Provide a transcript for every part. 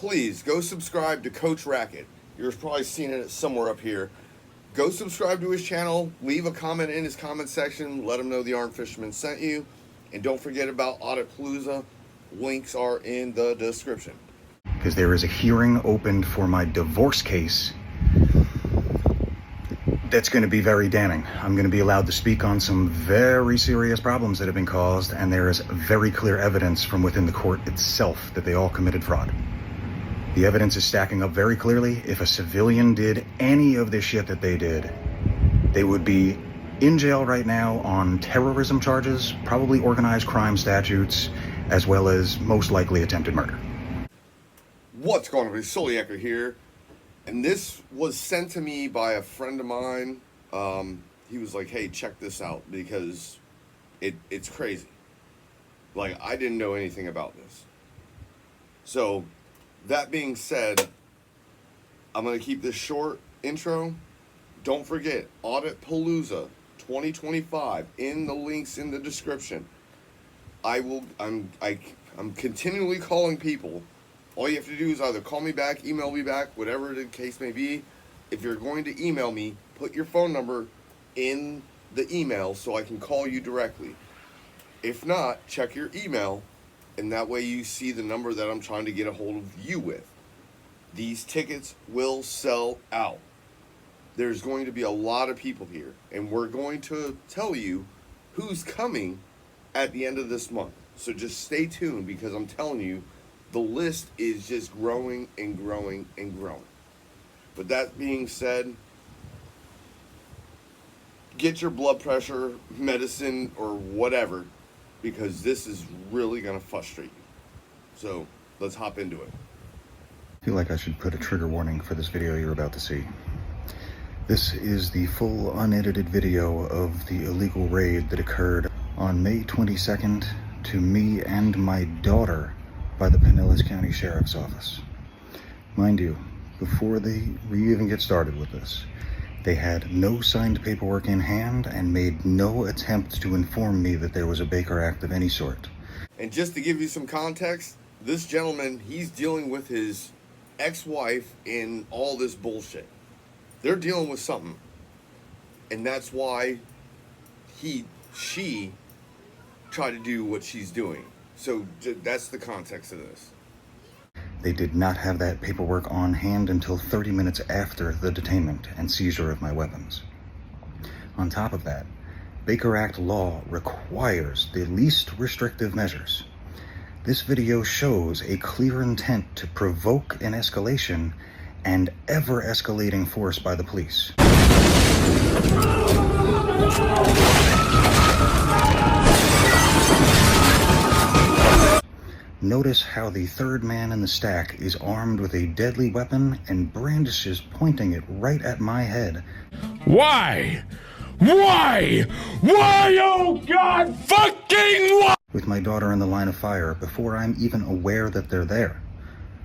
please go subscribe to Coach Racket. You're probably seeing it somewhere up here. Go subscribe to his channel. Leave a comment in his comment section. Let him know the Armed Fisherman sent you. And don't forget about Audit Palooza. Links are in the description. Because there is a hearing opened for my divorce case that's going to be very damning. I'm going to be allowed to speak on some very serious problems that have been caused, and there is very clear evidence from within the court itself that they all committed fraud. The evidence is stacking up very clearly. If a civilian did any of this shit that they did, they would be in jail right now on terrorism charges, probably organized crime statutes, as well as most likely attempted murder. What's going on? It's Soliaker here. And this was sent to me by a friend of mine. He was like, hey, check this out, because it's crazy. Like, I didn't know anything about this. So, that being said, I'm going to keep this short intro. Don't forget, Audit Palooza 2025 in the links in the description. I'm continually calling people. All you have to do is either call me back, email me back, whatever the case may be. If you're going to email me, put your phone number in the email so I can call you directly. If not, check your email, and that way you see the number that I'm trying to get a hold of you with. These tickets will sell out. There's going to be a lot of people here, and we're going to tell you who's coming at the end of this month. So just stay tuned, because I'm telling you, the list is just growing and growing and growing. But that being said, get your blood pressure medicine or whatever, because this is really going to frustrate you. So let's hop into it. I feel like I should put a trigger warning for this video you're about to see. This is the full unedited video of the illegal raid that occurred on May 22nd to me and my daughter by the Pinellas County Sheriff's Office. Mind you, before we even get started with this, they had no signed paperwork in hand and made no attempt to inform me that there was a Baker Act of any sort. And just to give you some context, this gentleman, he's dealing with his ex-wife in all this bullshit. They're dealing with something. And that's why she tried to do what she's doing. So that's the context of this. They did not have that paperwork on hand until 30 minutes after the detainment and seizure of my weapons. On top of that, Baker Act law requires the least restrictive measures. This video shows a clear intent to provoke an escalation and ever-escalating force by the police. Notice how the third man in the stack is armed with a deadly weapon and brandishes, pointing it right at my head. Why? Why? Why, oh God, fucking why? With my daughter in the line of fire before I'm even aware that they're there.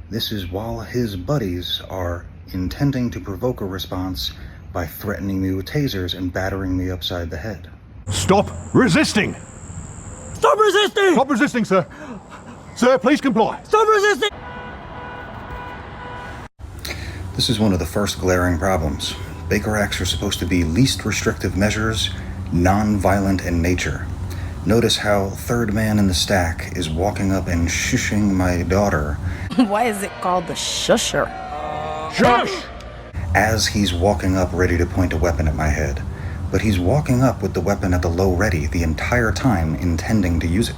This is while his buddies are intending to provoke a response by threatening me with tasers and battering me upside the head. Stop resisting! Stop resisting! Stop resisting, sir! Sir, please comply. Stop resisting! This is one of the first glaring problems. Baker Acts are supposed to be least restrictive measures, non-violent in nature. Notice how third man in the stack is walking up and shushing my daughter. Why is it called the shusher? Shush! As he's walking up ready to point a weapon at my head. But he's walking up with the weapon at the low ready the entire time, intending to use it.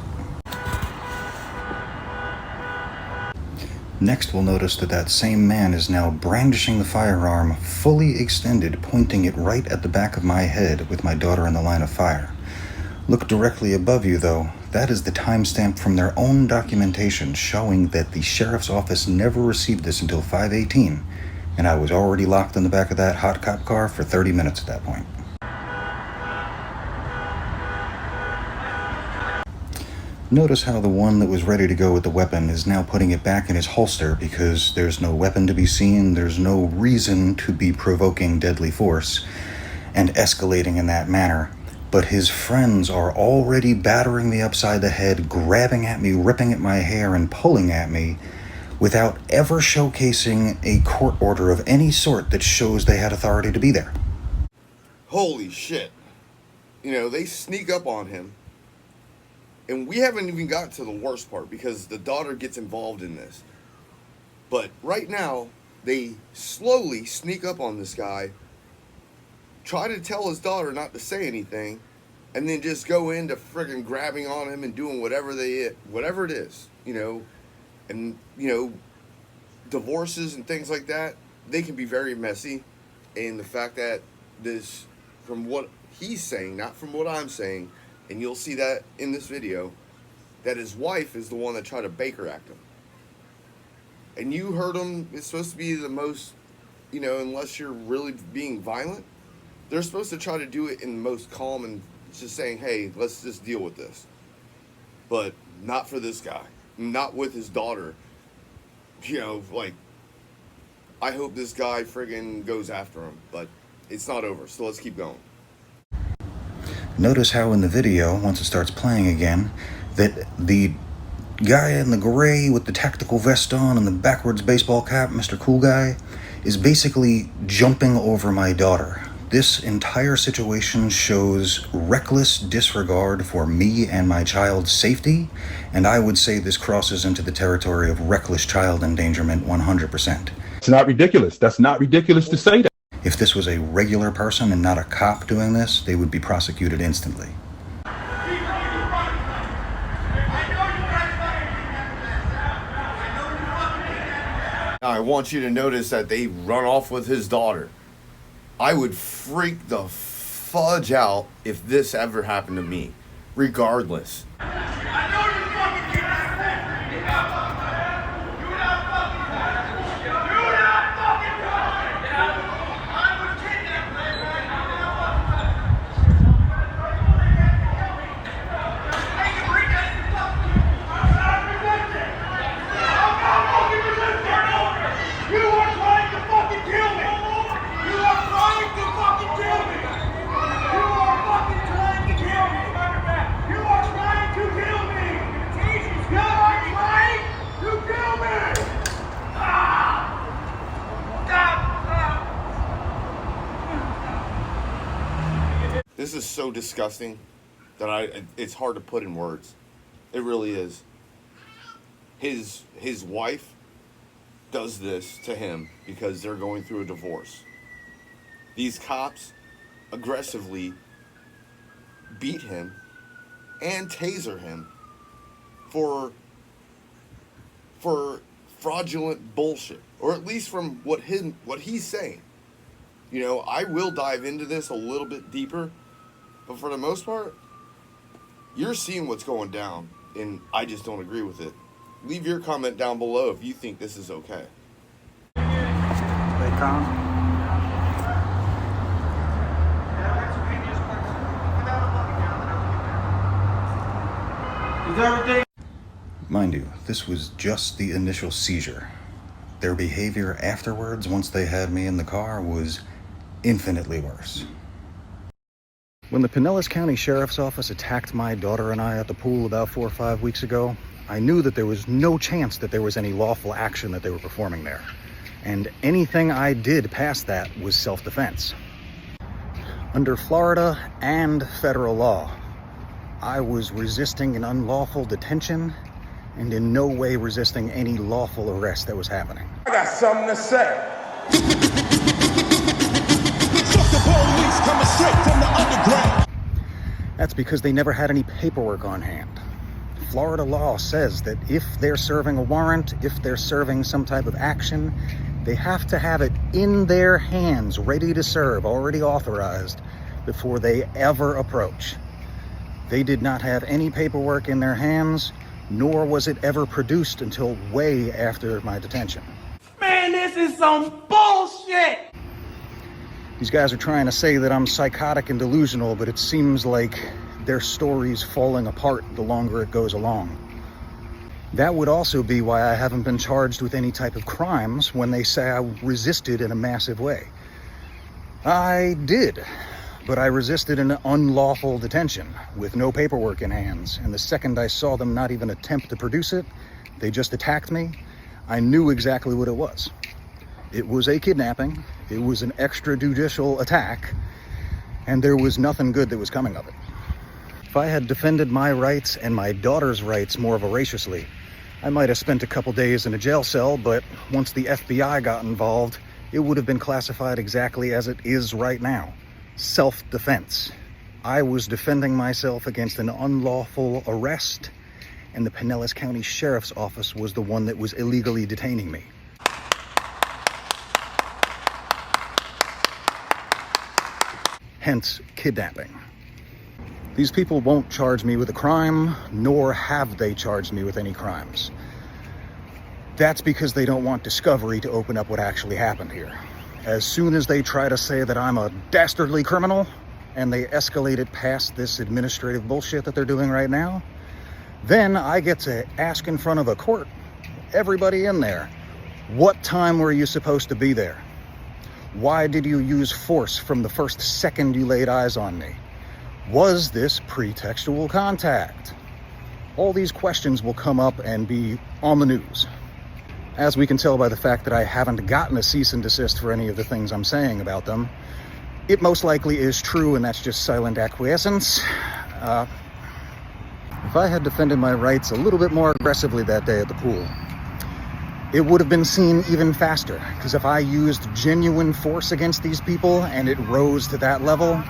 Next, we'll notice that that same man is now brandishing the firearm, fully extended, pointing it right at the back of my head with my daughter in the line of fire. Look directly above you, though. That is the timestamp from their own documentation showing that the sheriff's office never received this until 5/18, and I was already locked in the back of that hot cop car for 30 minutes at that point. Notice how the one that was ready to go with the weapon is now putting it back in his holster because there's no weapon to be seen, there's no reason to be provoking deadly force and escalating in that manner. But his friends are already battering me upside the head, grabbing at me, ripping at my hair, and pulling at me without ever showcasing a court order of any sort that shows they had authority to be there. Holy shit. You know, they sneak up on him. And we haven't even got to the worst part because the daughter gets involved in this. But right now, they slowly sneak up on this guy, try to tell his daughter not to say anything, and then just go into friggin' grabbing on him and doing whatever it is, you know. And, you know, divorces and things like that, they can be very messy. And the fact that this, from what he's saying, not from what I'm saying, and you'll see that in this video, that his wife is the one that tried to Baker Act him. And you heard him, it's supposed to be the most, you know, unless you're really being violent, they're supposed to try to do it in the most calm and just saying, hey, let's just deal with this. But not for this guy. Not with his daughter. You know, like, I hope this guy friggin' goes after him, but it's not over, so let's keep going. Notice how in the video, once it starts playing again, that the guy in the gray with the tactical vest on and the backwards baseball cap, Mr. Cool Guy, is basically jumping over my daughter. This entire situation shows reckless disregard for me and my child's safety, and I would say this crosses into the territory of reckless child endangerment 100%. It's not ridiculous. That's not ridiculous to say that. If this was a regular person and not a cop doing this, they would be prosecuted instantly. I want you to notice that they run off with his daughter. I would freak the fudge out if this ever happened to me, regardless. This is so disgusting that it's hard to put in words. It really is. His wife does this to him because they're going through a divorce. These cops aggressively beat him and taser him for fraudulent bullshit, or at least from what he's saying. You know, I will dive into this a little bit deeper, but for the most part, you're seeing what's going down, and I just don't agree with it. Leave your comment down below if you think this is okay. Play calm. Mind you, this was just the initial seizure. Their behavior afterwards, once they had me in the car, was infinitely worse. When the Pinellas County Sheriff's Office attacked my daughter and I at the pool about 4 or 5 weeks ago, I knew that there was no chance that there was any lawful action that they were performing there. And anything I did past that was self-defense. Under Florida and federal law, I was resisting an unlawful detention and in no way resisting any lawful arrest that was happening. I got something to say. Fuck the police coming straight from the underground. That's because they never had any paperwork on hand. Florida law says that if they're serving a warrant, if they're serving some type of action, they have to have it in their hands, ready to serve, already authorized, before they ever approach. They did not have any paperwork in their hands, nor was it ever produced until way after my detention. Man, this is some bullshit! These guys are trying to say that I'm psychotic and delusional, but it seems like their story's falling apart the longer it goes along. That would also be why I haven't been charged with any type of crimes when they say I resisted in a massive way. I did, but I resisted an unlawful detention with no paperwork in hands, and the second I saw them not even attempt to produce it, they just attacked me. I knew exactly what it was. It was a kidnapping, it was an extrajudicial attack, and there was nothing good that was coming of it. If I had defended my rights and my daughter's rights more voraciously, I might have spent a couple days in a jail cell, but once the FBI got involved, it would have been classified exactly as it is right now. Self-defense. I was defending myself against an unlawful arrest, and the Pinellas County Sheriff's Office was the one that was illegally detaining me. Hence, kidnapping. These people won't charge me with a crime, nor have they charged me with any crimes. That's because they don't want discovery to open up what actually happened here. As soon as they try to say that I'm a dastardly criminal, and they escalate it past this administrative bullshit that they're doing right now, then I get to ask in front of a court, everybody in there, what time were you supposed to be there? Why did you use force from the first second you laid eyes on me? Was this pretextual contact? All these questions will come up and be on the news. As we can tell by the fact that I haven't gotten a cease and desist for any of the things I'm saying about them, it most likely is true, and that's just silent acquiescence. If I had defended my rights a little bit more aggressively that day at the pool, it would have been seen even faster, because if I used genuine force against these people and it rose to that level,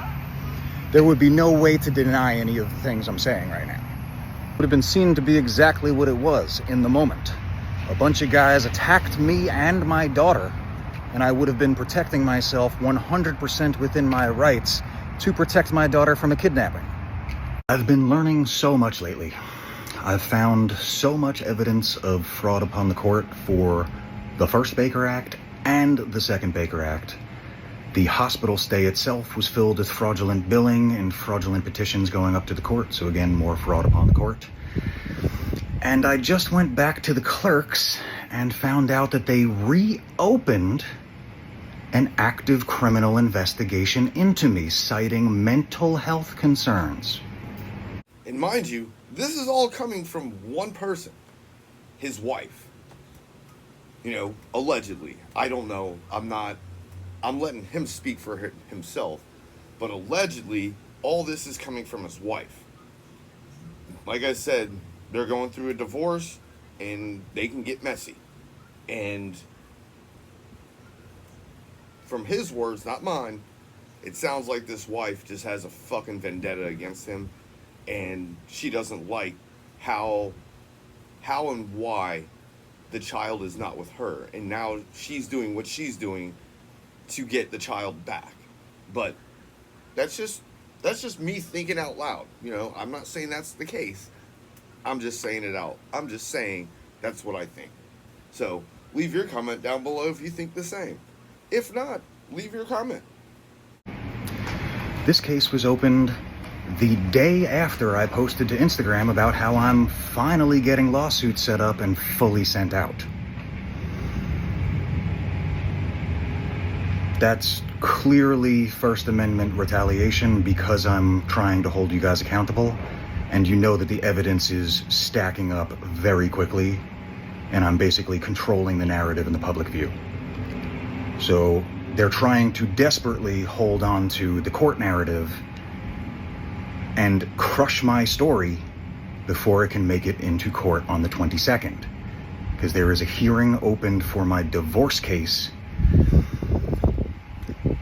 there would be no way to deny any of the things I'm saying right now. It would have been seen to be exactly what it was in the moment. A bunch of guys attacked me and my daughter, and I would have been protecting myself 100% within my rights to protect my daughter from a kidnapping. I've been learning so much lately. I've found so much evidence of fraud upon the court for the first Baker Act and the second Baker Act. The hospital stay itself was filled with fraudulent billing and fraudulent petitions going up to the court, so again, more fraud upon the court. And I just went back to the clerks and found out that they reopened an active criminal investigation into me, citing mental health concerns. And mind you, this is all coming from one person, his wife. You know, allegedly. I don't know. I'm letting him speak for himself. But allegedly, all this is coming from his wife. Like I said, they're going through a divorce, and they can get messy. And from his words, not mine, it sounds like this wife just has a fucking vendetta against him, and she doesn't like how and why the child is not with her, and now she's doing what she's doing to get the child back. But that's just me thinking out loud. You know, I'm not saying that's the case. I'm just saying it out. I'm just saying that's what I think. So leave your comment down below if you think the same. If not, leave your comment. This case was opened the day after I posted to Instagram about how I'm finally getting lawsuits set up and fully sent out. That's clearly First Amendment retaliation because I'm trying to hold you guys accountable, and you know that the evidence is stacking up very quickly, and I'm basically controlling the narrative in the public view. So they're trying to desperately hold on to the court narrative and crush my story before it can make it into court on the 22nd. Because there is a hearing opened for my divorce case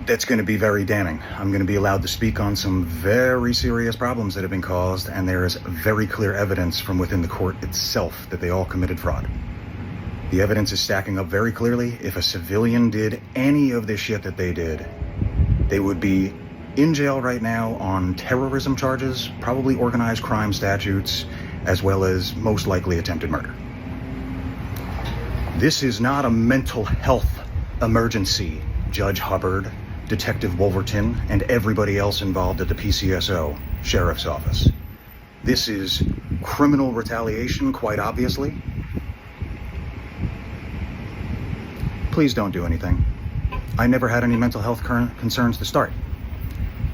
that's going to be very damning. I'm going to be allowed to speak on some very serious problems that have been caused, and there is very clear evidence from within the court itself that they all committed fraud. The evidence is stacking up very clearly. If a civilian did any of this shit that they did, they would be in jail right now on terrorism charges, probably organized crime statutes, as well as most likely attempted murder. This is not a mental health emergency, Judge Hubbard, Detective Wolverton, and everybody else involved at the PCSO Sheriff's Office. This is criminal retaliation, quite obviously. Please don't do anything. I never had any mental health concerns to start.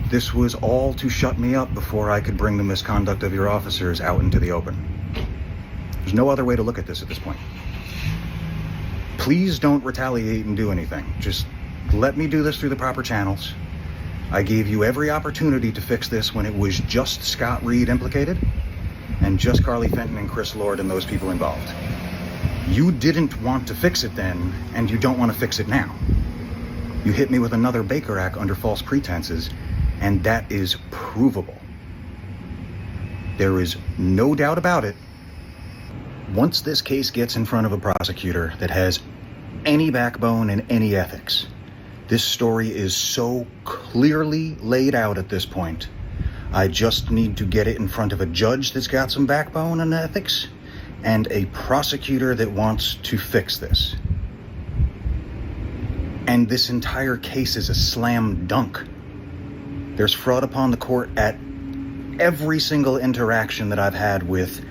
This was all to shut me up before I could bring the misconduct of your officers out into the open. There's no other way to look at this at this point. Please don't retaliate and do anything. Just let me do this through the proper channels. I gave you every opportunity to fix this when it was just Scott Reed implicated and just Carly Fenton and Chris Lord and those people involved. You didn't want to fix it then, and you don't want to fix it now. You hit me with another Baker Act under false pretenses, and that is provable. There is no doubt about it. Once this case gets in front of a prosecutor that has any backbone and any ethics, this story is so clearly laid out at this point. I just need to get it in front of a judge that's got some backbone and ethics, and a prosecutor that wants to fix this. And this entire case is a slam dunk. There's fraud upon the court at every single interaction that I've had with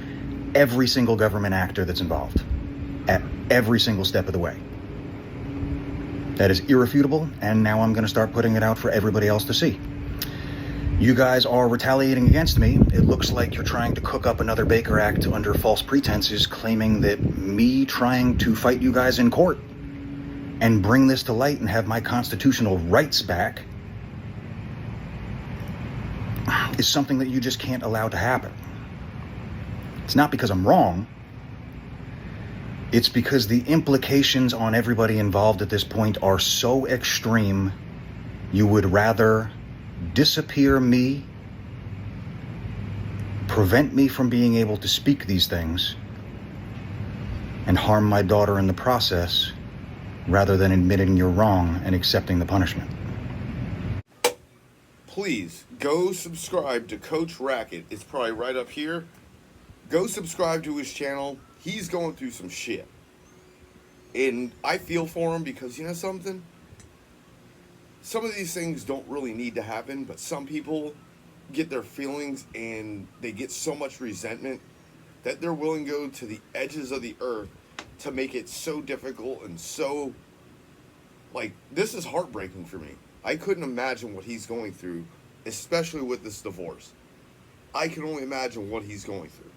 every single government actor that's involved, at every single step of the way. That is irrefutable, and now I'm going to start putting it out for everybody else to see. You guys are retaliating against me. It looks like you're trying to cook up another Baker Act under false pretenses, claiming that me trying to fight you guys in court and bring this to light and have my constitutional rights back is something that you just can't allow to happen. It's not because I'm wrong. It's because the implications on everybody involved at this point are so extreme, you would rather disappear me, prevent me from being able to speak these things, and harm my daughter in the process, rather than admitting you're wrong and accepting the punishment. Please go subscribe to Coach Racket. It's probably right up here. Go subscribe to his channel. He's going through some shit. And I feel for him because, you know something? Some of these things don't really need to happen, but some people get their feelings and they get so much resentment that they're willing to go to the edges of the earth to make it so difficult and so, like, this is heartbreaking for me. I couldn't imagine what he's going through, especially with this divorce. I can only imagine what he's going through.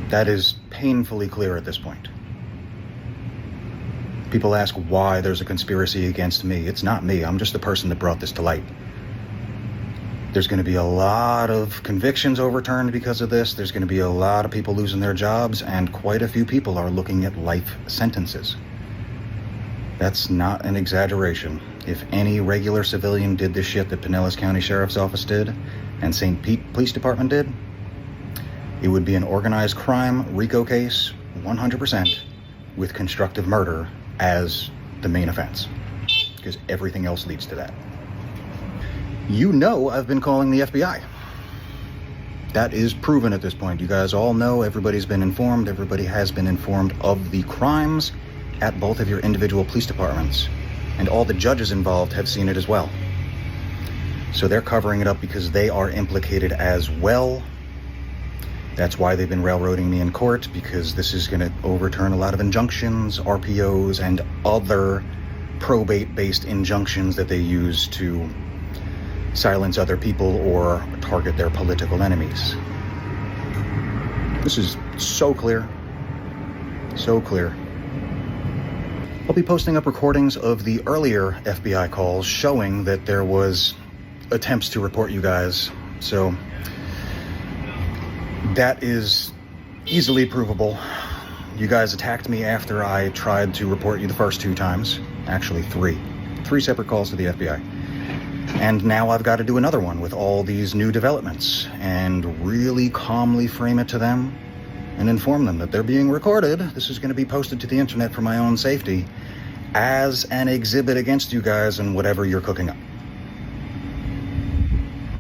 That is painfully clear at this point. People ask why there's a conspiracy against me. It's not me. I'm just the person that brought this to light. There's going to be a lot of convictions overturned because of this. There's going to be a lot of people losing their jobs, and quite a few people are looking at life sentences. That's not an exaggeration. If any regular civilian did the shit that Pinellas County Sheriff's Office did and St. Pete Police Department did, it would be an organized crime RICO case, 100%, with constructive murder as the main offense, because everything else leads to that. You know I've been calling the FBI. That is proven at this point. You guys all know, everybody's been informed, everybody has been informed of the crimes at both of your individual police departments, and all the judges involved have seen it as well. So they're covering it up because they are implicated as well. That's why they've been railroading me in court, because this is going to overturn a lot of injunctions, RPOs, and other probate-based injunctions that they use to silence other people or target their political enemies. This is so clear. So clear. I'll be posting up recordings of the earlier FBI calls showing that there was attempts to report you guys. So that is easily provable. You guys attacked me after I tried to report you the first 2 times. Actually, 3. 3 separate calls to the FBI. And now I've got to do another one with all these new developments and really calmly frame it to them and inform them that they're being recorded. This is going to be posted to the internet for my own safety as an exhibit against you guys and whatever you're cooking up.